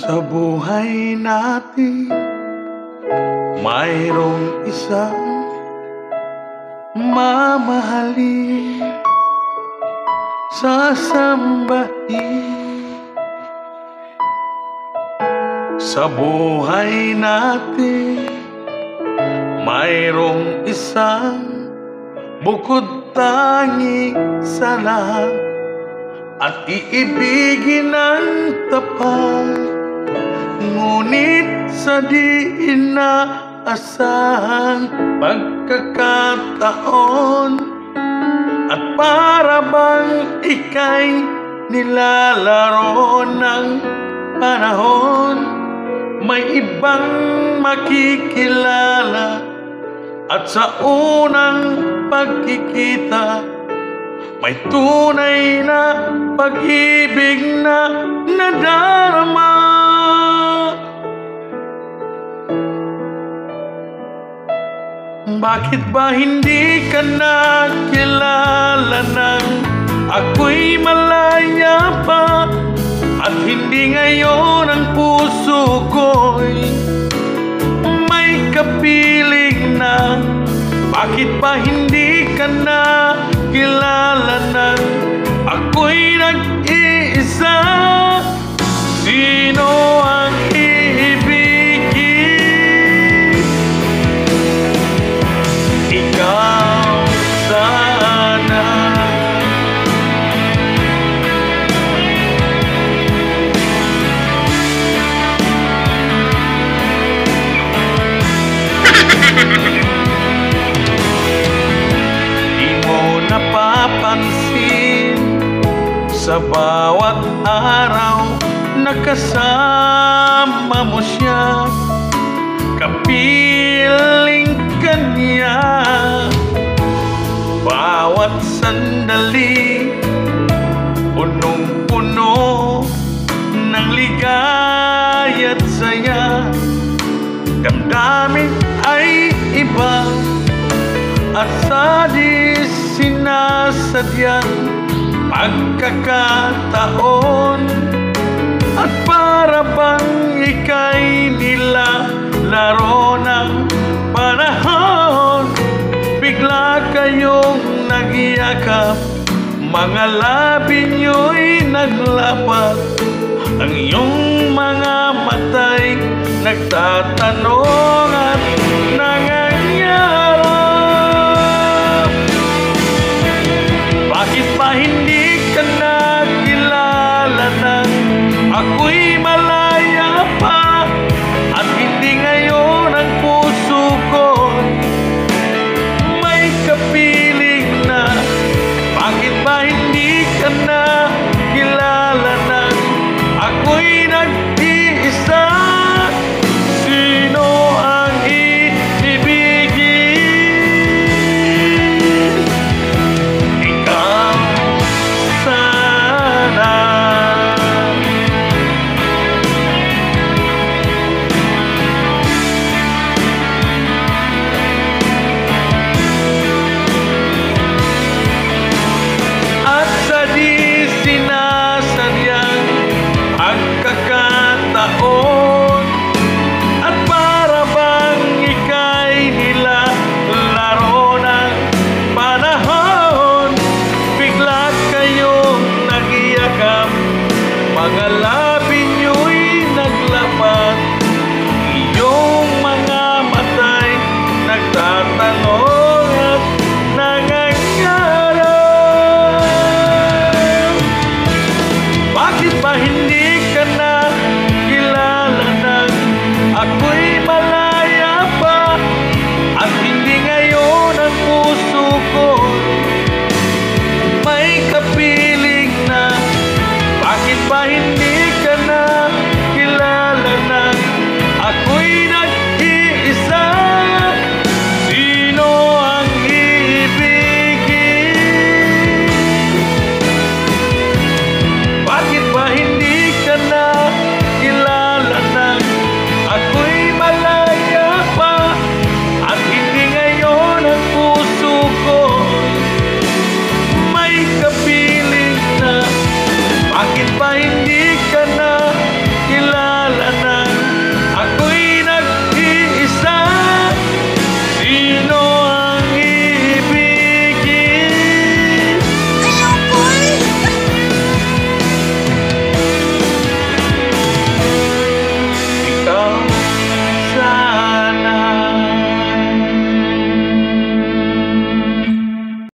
Sa buhay natin, mayroong isang mamahalin, sasambahin. Sa buhay natin, mayroong isang bukod tanging sa lahat at iibigin ng tapat. Ngunit sa di inaasahang pagkakataon at para bang ika'y nilalaro ng panahon, may ibang makikilala at sa unang pagkikita may tunay na pag-ibig na nadarama. Bakit ba hindi ka nakilala nang ako'y malaya pa? At hindi ngayon ang puso ko'y may kapiling na? Bakit ba hindi ka nakilala nang ako'y nag-iisa? Sino ang iibigin? Ikaw sana. Di mo napapansin sa bawat araw nakasama mo siya, kapiling ka niya. Bawat sandali punong-puno ng ligaya't saya. Damdamin ay iba at sa di sinasadyang pagkakataon, at para bang ika'y nilalaro ng panahon, bigla kayong nagyakap, mga labi nyo'y naglapat, ang iyong mga mata'y nagtatanong at